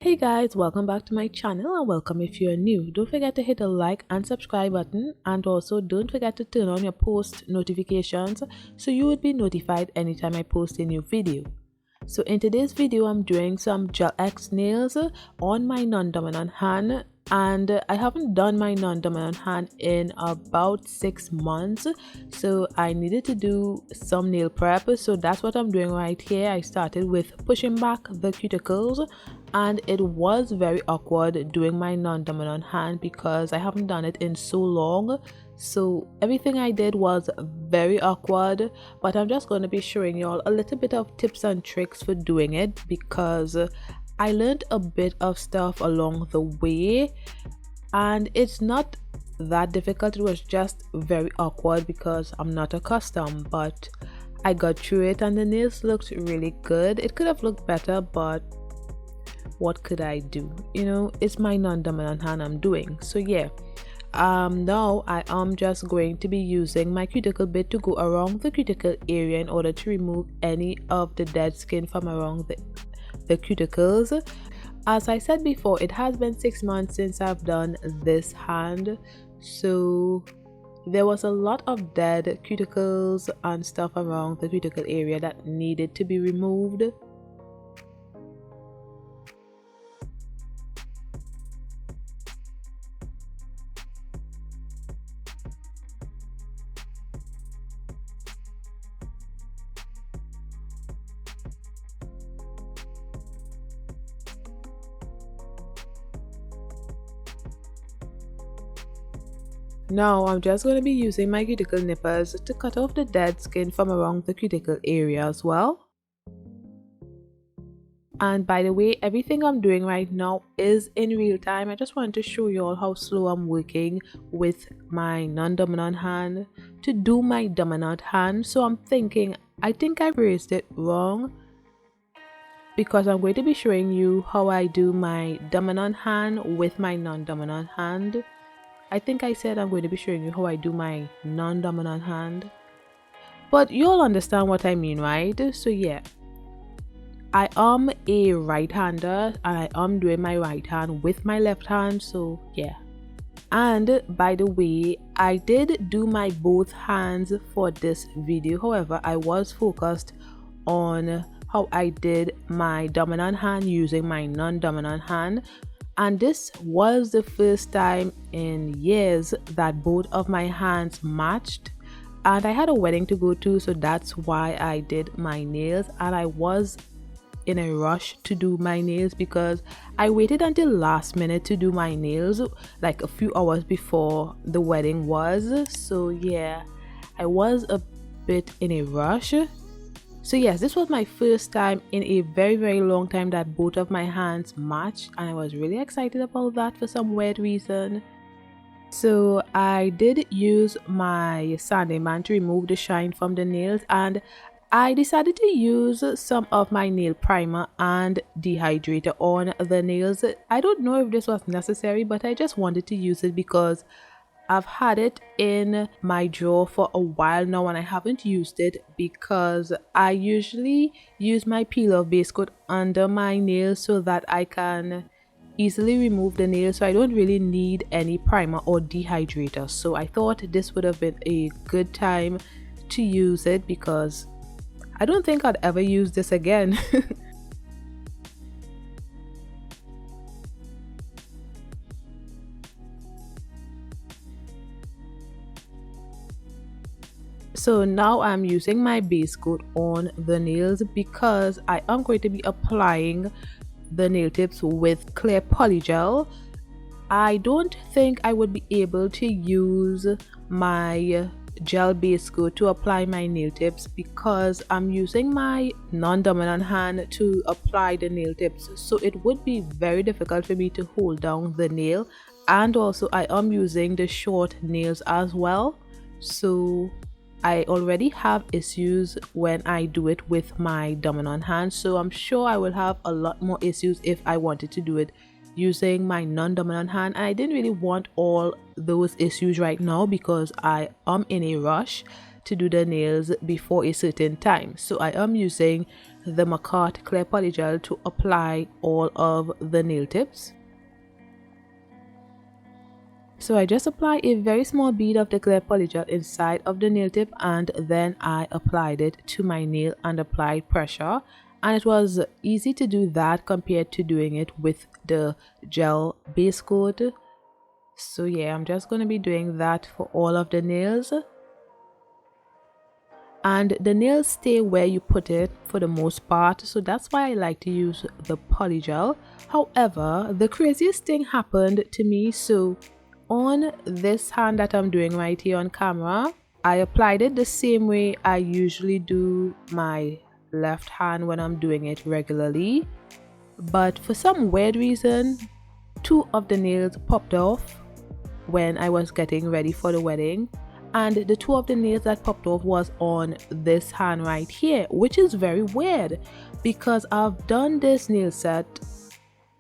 Hey guys, welcome back to my channel and welcome if you're new. Don't forget to hit the like and subscribe button, and also don't forget to turn on your post notifications so you would be notified anytime I post a new video. So in today's video, I'm doing some gel X nails on my non-dominant hand, and I haven't done my non-dominant hand in about 6 months, so I needed to do some nail prep. So that's what I'm doing right here. I started with pushing back the cuticles, and it was very awkward doing my non-dominant hand because I haven't done it in so long. So everything I did was very awkward, but I'm just going to be showing y'all a little bit of tips and tricks for doing it because I learned a bit of stuff along the way, and it's not that difficult. It was just very awkward because I'm not accustomed, but I got through it and the nails looked really good. It could have looked better, but what could I do? It's my non-dominant hand I'm doing. So yeah, now I am just going to be using my cuticle bit to go around the cuticle area in order to remove any of the dead skin from around the cuticles. As I said before, it has been 6 months since I've done this hand, so there was a lot of dead cuticles and stuff around the cuticle area that needed to be removed. Now I'm just going to be using my cuticle nippers to cut off the dead skin from around the cuticle area as well. And by the way, everything I'm doing right now is in real time. I just wanted to show you all how slow I'm working with my non-dominant hand to do my dominant hand. So I'm thinking, I think I phrased it wrong, because I'm going to be showing you how I do my dominant hand with my non-dominant hand. I think I said I'm going to be showing you how I do my non-dominant hand, but you'll understand what I mean, right? So yeah, I am a right-hander and I am doing my right hand with my left hand, so yeah. And by the way, I did do my both hands for this video. However, I was focused on how I did my dominant hand using my non-dominant hand, and this was the first time in years that both of my hands matched. And I had a wedding to go to, so that's why I did my nails, and I was in a rush to do my nails because I waited until last minute to do my nails, like a few hours before the wedding was. So yeah, I was a bit in a rush. So yes, this was my first time in a very long time that both of my hands matched, and I was really excited about that for some weird reason. So I did use my sanding band to remove the shine from the nails, and I decided to use some of my nail primer and dehydrator on the nails. I don't know if this was necessary, but I just wanted to use it because I've had it in my drawer for a while now and I haven't used it, because I usually use my peel off base coat under my nails so that I can easily remove the nails, so I don't really need any primer or dehydrator. So I thought this would have been a good time to use it because I don't think I'd ever use this again. So now I'm using my base coat on the nails because I am going to be applying the nail tips with clear polygel. I don't think I would be able to use my gel base coat to apply my nail tips because I'm using my non-dominant hand to apply the nail tips, so it would be very difficult for me to hold down the nail, and also I am using the short nails as well, so I already have issues when I do it with my dominant hand, so I'm sure I will have a lot more issues if I wanted to do it using my non-dominant hand. And I didn't really want all those issues right now because I am in a rush to do the nails before a certain time. So I am using the Unported clear polygel to apply all of the nail tips. So I just apply a very small bead of the clear polygel inside of the nail tip, and then I applied it to my nail and applied pressure. And it was easy to do that compared to doing it with the gel base coat. So yeah, I'm just going to be doing that for all of the nails. And the nails stay where you put it for the most part, so that's why I like to use the polygel. However, the craziest thing happened to me. So on this hand that I'm doing right here on camera, I applied it the same way I usually do my left hand when I'm doing it regularly, but for some weird reason 2 of the nails popped off when I was getting ready for the wedding, and the 2 of the nails that popped off was on this hand right here, which is very weird because I've done this nail set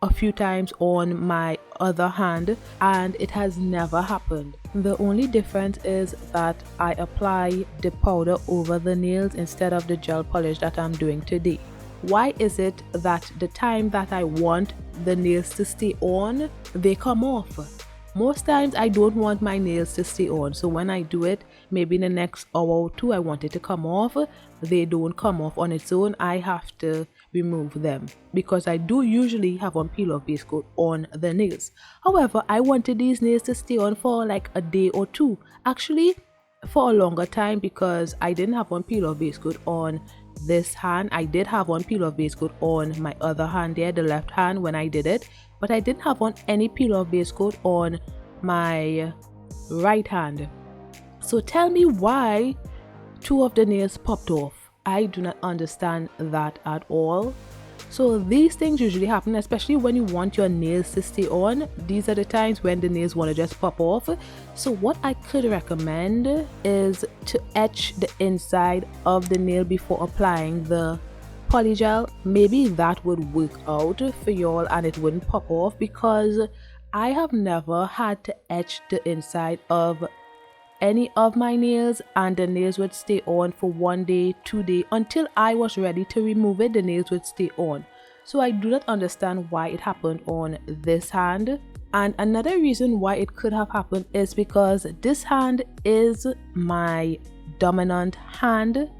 a few times on my other hand and it has never happened. The only difference is that I apply the powder over the nails instead of the gel polish that I'm doing today. Why is it that the time that I want the nails to stay on, they come off? Most times I don't want my nails to stay on, so when I do it, maybe in the next hour or 2 I want it to come off, they don't come off on its own. I have to remove them because I do usually have on peel off base coat on the nails. However, I wanted these nails to stay on for like a day or 2, actually for a longer time, because I didn't have on peel off base coat on this hand. I did have on peel off base coat on my other hand there, the left hand, when I did it, but I didn't have on any peel off base coat on my right hand. So tell me why 2 of the nails popped off. I do not understand that at all. So these things usually happen, especially when you want your nails to stay on. These are the times when the nails want to just pop off. So what I could recommend is to etch the inside of the nail before applying the polygel. Maybe that would work out for y'all and it wouldn't pop off, because I have never had to etch the inside of any of my nails and the nails would stay on for 1 day, 2 days. Until I was ready to remove it, the nails would stay on. So I do not understand why it happened on this hand. And another reason why it could have happened is because this hand is my dominant hand.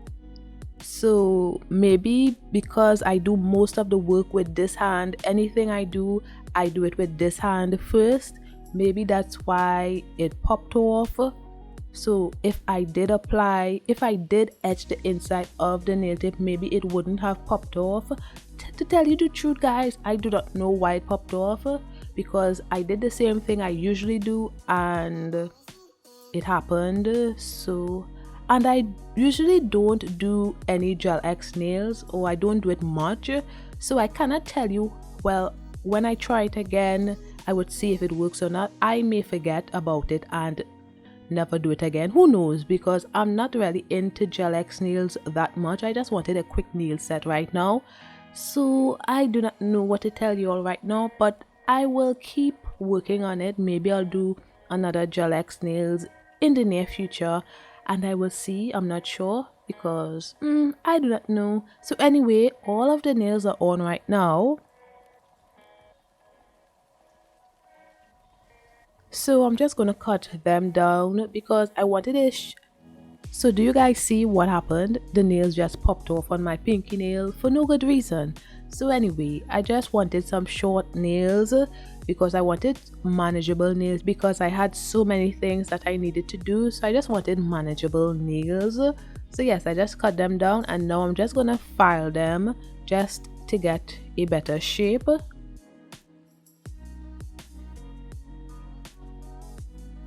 So maybe because I do most of the work with this hand, anything I do it with this hand first. Maybe that's why it popped off. So if I did etch the inside of the nail tip, maybe it wouldn't have popped off. To tell you the truth, guys, I do not know why it popped off, because I did the same thing I usually do and it happened. So, and I usually don't do any gel X nails, or I don't do it much, so I cannot tell you. Well, when I try it again, I would see if it works or not. I may forget about it and never do it again. Who knows? Because I'm not really into gel X nails that much. I just wanted a quick nail set right now. So I do not know what to tell you all right now, but I will keep working on it. Maybe I'll do another gel X nails in the near future and I will see. I'm not sure because I do not know. So anyway, all of the nails are on right now. So I'm just gonna cut them down because I wanted to so do you guys see what happened? The nails just popped off on my pinky nail for no good reason. So anyway, I just wanted some short nails because I wanted manageable nails, because I had so many things that I needed to do. So I just wanted manageable nails. So yes, I just cut them down and now I'm just gonna file them just to get a better shape.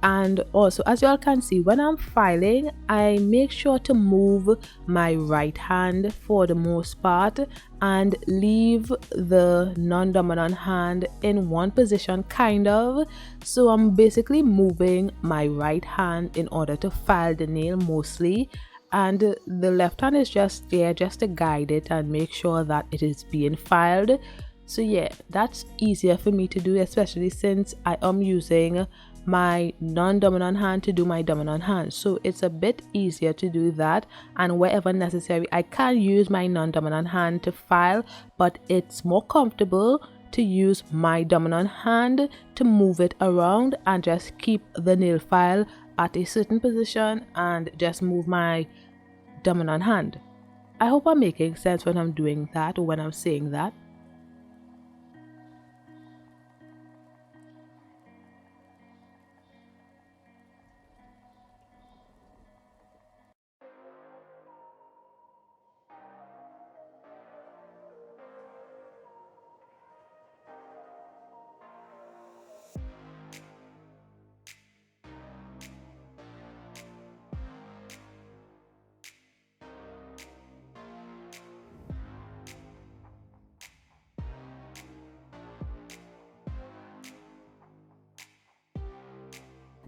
And also, as you all can see, when I'm filing, I make sure to move my right hand for the most part and leave the non-dominant hand in one position, kind of. So I'm basically moving my right hand in order to file the nail mostly, and the left hand is just there just to guide it and make sure that it is being filed. So yeah, that's easier for me to do, especially since I am using my non-dominant hand to do my dominant hand. So it's a bit easier to do that, and wherever necessary I can use my non-dominant hand to file, but it's more comfortable to use my dominant hand to move it around and just keep the nail file at a certain position and just move my dominant hand. I hope I'm making sense when I'm doing that or when I'm saying that.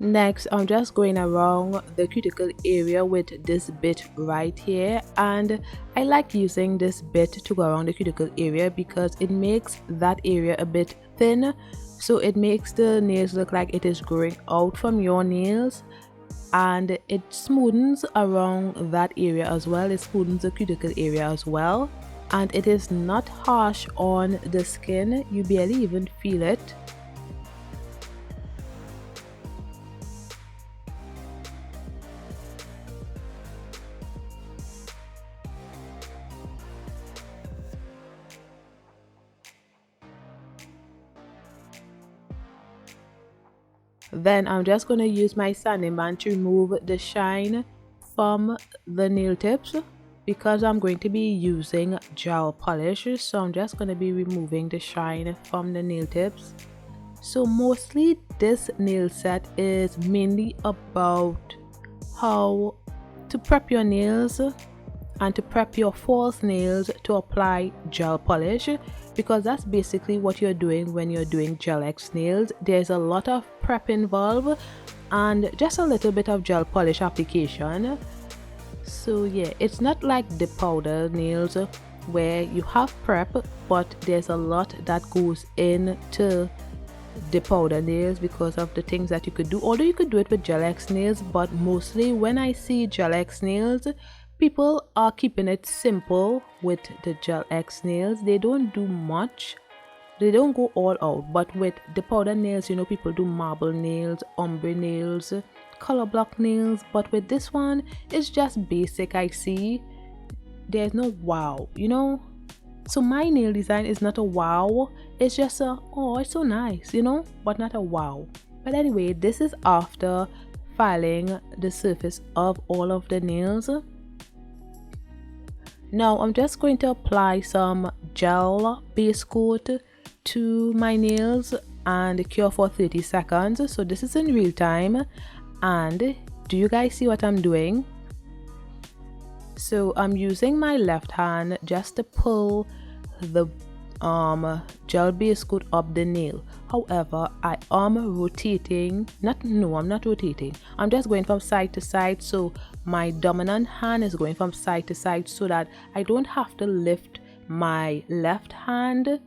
Next, I'm just going around the cuticle area with this bit right here, and I like using this bit to go around the cuticle area because it makes that area a bit thin, so it makes the nails look like it is growing out from your nails, and it smoothens around that area as well. It smoothens the cuticle area as well, and it is not harsh on the skin. You barely even feel it. Then I'm just going to use my sanding band to remove the shine from the nail tips because I'm going to be using gel polish. So I'm just going to be removing the shine from the nail tips. So mostly this nail set is mainly about how to prep your nails and to prep your false nails to apply gel polish, because that's basically what you're doing when you're doing gel X nails. There's a lot of prep involved and just a little bit of gel polish application. So yeah, it's not like the powder nails where you have prep, but there's a lot that goes into the powder nails because of the things that you could do. Although you could do it with gel X nails, but mostly when I see gel X nails, people are keeping it simple with the gel X nails. They don't do much, they don't go all out. But with the powder nails, you know, people do marble nails, ombre nails, color block nails. But with this one, it's just basic. I see there's no wow, you know. So my nail design is not a wow, it's just a, oh, it's so nice, you know, but not a wow. But anyway, this is after filing the surface of all of the nails. Now I'm just going to apply some gel base coat to my nails and cure for 30 seconds. So this is in real time, and do you guys see what I'm doing? So I'm using my left hand just to pull the gel base coat up the nail. However, I am rotating, I'm not rotating, I'm just going from side to side. So my dominant hand is going from side to side so that I don't have to lift my left hand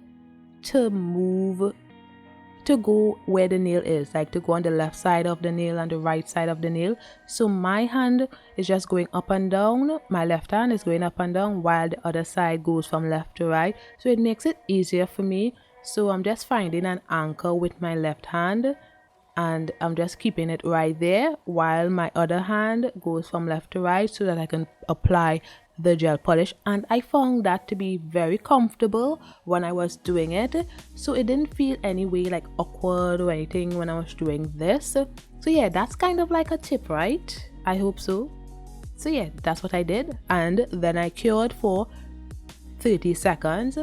to move to go where the nail is, like to go on the left side of the nail and the right side of the nail. So my hand is just going up and down, my left hand is going up and down, while the other side goes from left to right. So it makes it easier for me. So I'm just finding an anchor with my left hand and I'm just keeping it right there while my other hand goes from left to right so that I can apply the gel polish. And I found that to be very comfortable when I was doing it, so it didn't feel any way like awkward or anything when I was doing this. So yeah, that's kind of like a tip, right? I hope so. So yeah, that's what I did, and then I cured for 30 seconds.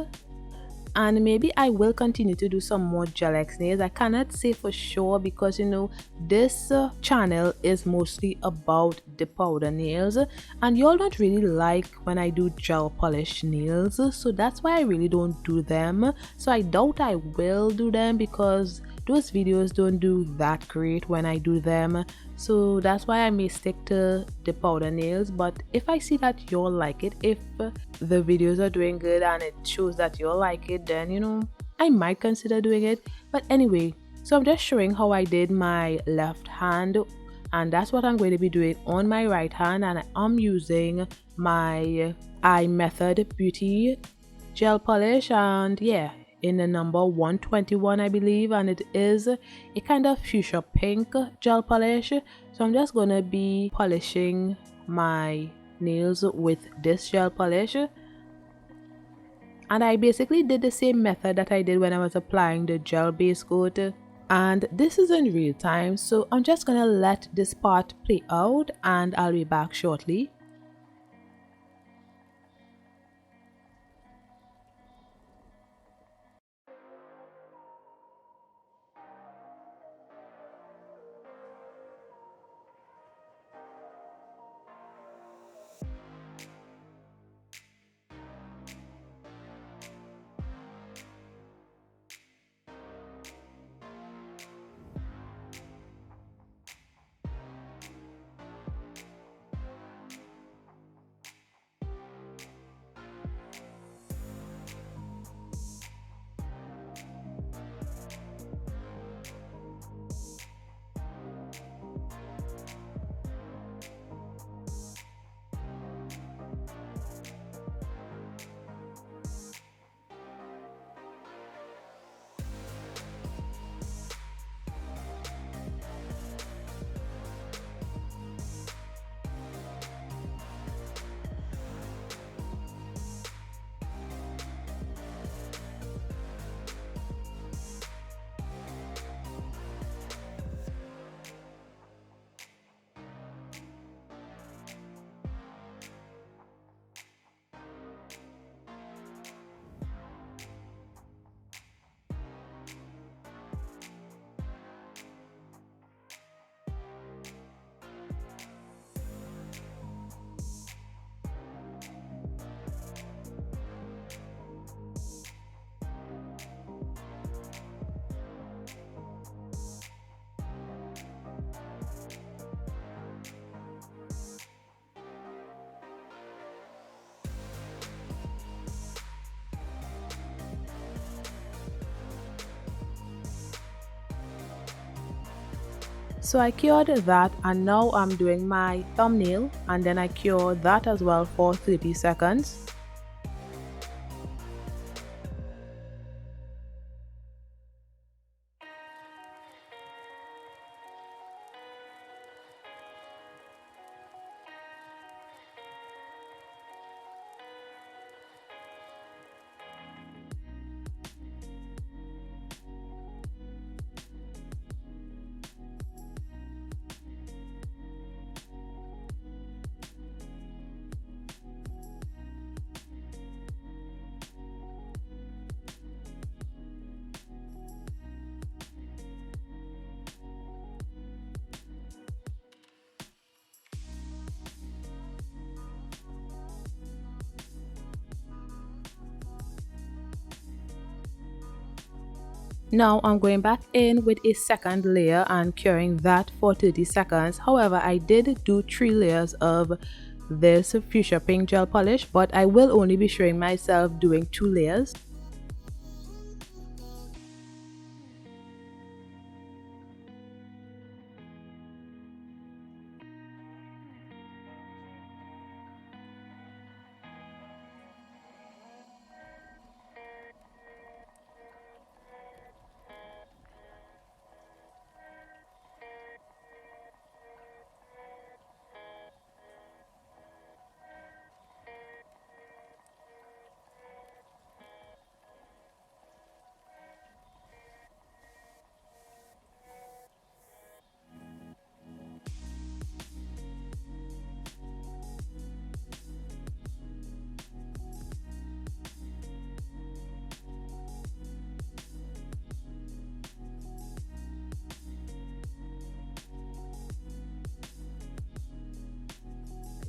And maybe I will continue to do some more gel X nails. I cannot say for sure because, you know, this channel is mostly about the powder nails and y'all don't really like when I do gel polish nails, so that's why I really don't do them. So I doubt I will do them because those videos don't do that great when I do them. So that's why I may stick to the powder nails. But if I see that y'all like it, if the videos are doing good and it shows that y'all like it, then, you know, I might consider doing it. But anyway, So I'm just showing how I did my left hand, and that's what I'm going to be doing on my right hand. And I'm using my Eye Method Beauty gel polish, and yeah, in the number 121 I believe, and it is a kind of fuchsia pink gel polish. So I'm just gonna be polishing my nails with this gel polish, and I basically did the same method that I did when I was applying the gel base coat. And this is in real time, so I'm just gonna let this part play out and I'll be back shortly. So I cured that, and now I'm doing my thumbnail, and then I cure that as well for 30 seconds. Now I'm going back in with a second layer and curing that for 30 seconds. However, I did do 3 layers of this fuchsia pink gel polish, but I will only be showing myself doing 2 layers.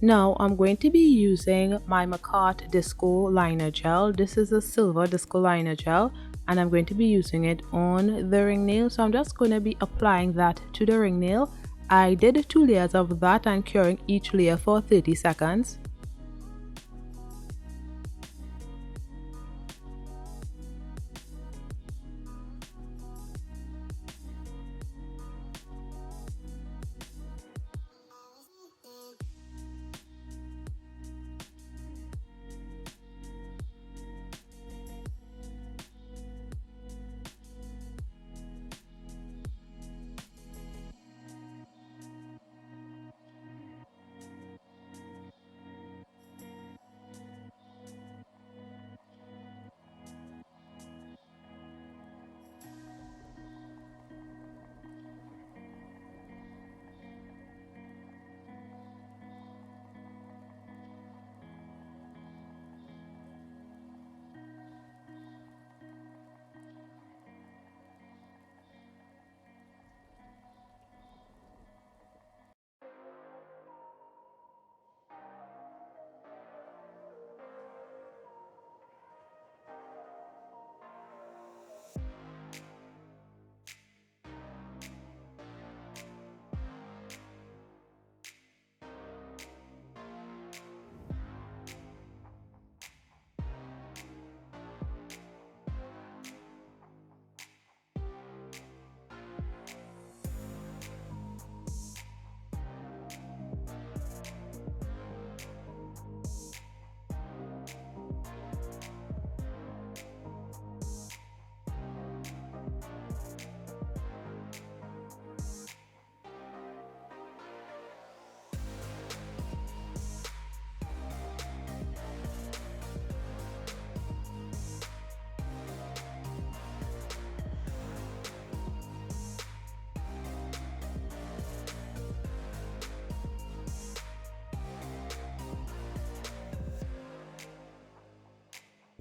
Now I'm going to be using my Macart Disco Liner Gel. This is a silver Disco Liner Gel, and I'm going to be using it on the ring nail. So I'm just going to be applying that to the ring nail. I did 2 layers of that and curing each layer for 30 seconds.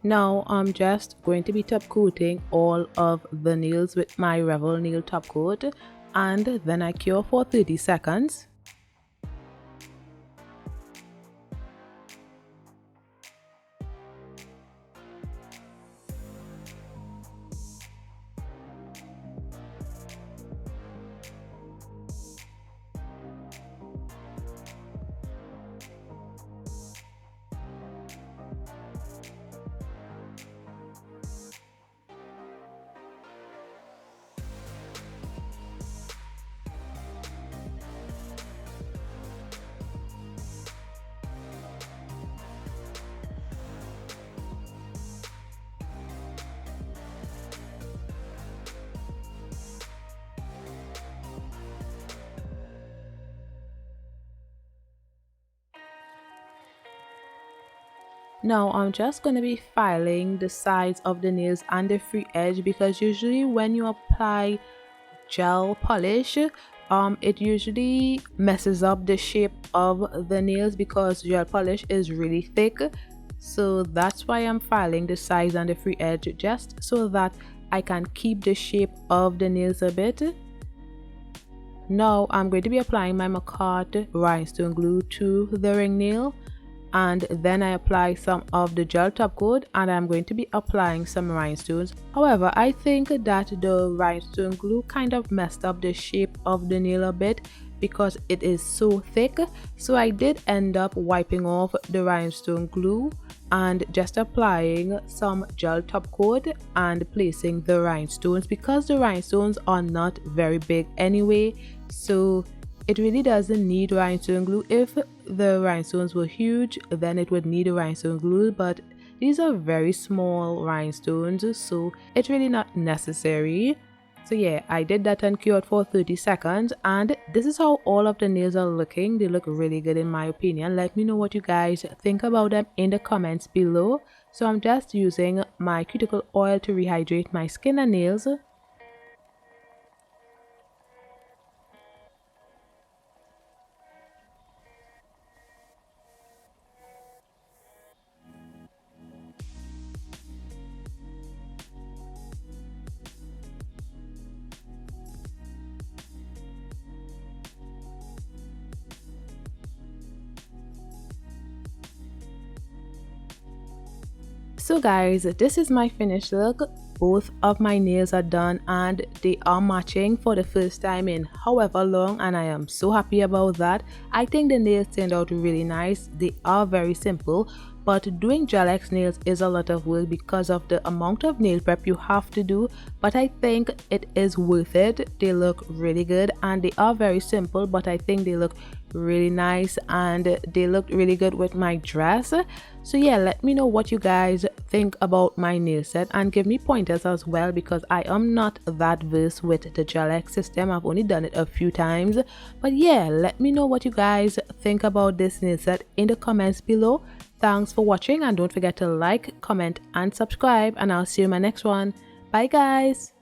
Now I'm just going to be top coating all of the nails with my Revel nail top coat, and then I cure for 30 seconds. Now I'm just going to be filing the sides of the nails and the free edge, because usually when you apply gel polish, it usually messes up the shape of the nails because gel polish is really thick. So that's why I'm filing the sides and the free edge, just so that I can keep the shape of the nails a bit. Now I'm going to be applying my McCart rhinestone glue to the ring nail, and then I apply some of the gel top coat, and I'm going to be applying some rhinestones. However, I think that the rhinestone glue kind of messed up the shape of the nail a bit because it is so thick. So I did end up wiping off the rhinestone glue and just applying some gel top coat and placing the rhinestones, because the rhinestones are not very big anyway, so it really doesn't need rhinestone glue. If the rhinestones were huge, then it would need a rhinestone glue, but these are very small rhinestones, so it's really not necessary. So yeah, I did that and cured for 30 seconds, and this is how all of the nails are looking. They look really good in my opinion. Let me know what you guys think about them in the comments below. So I'm just using my cuticle oil to rehydrate my skin and nails. So guys, this is my finished look. Both of my nails are done and they are matching for the first time in however long, and I am so happy about that. I think the nails turned out really nice. They are very simple, but doing gel X nails is a lot of work because of the amount of nail prep you have to do, but I think it is worth it. They look really good and they are very simple, but I think they look really nice and they look really good with my dress. So yeah, let me know what you guys think about my nail set and give me pointers as well, because I am not that versed with the gel X system. I've only done it a few times, but yeah, let me know what you guys think about this nail set in the comments below. Thanks for watching, and don't forget to like, comment and subscribe, and I'll see you in my next one. Bye guys.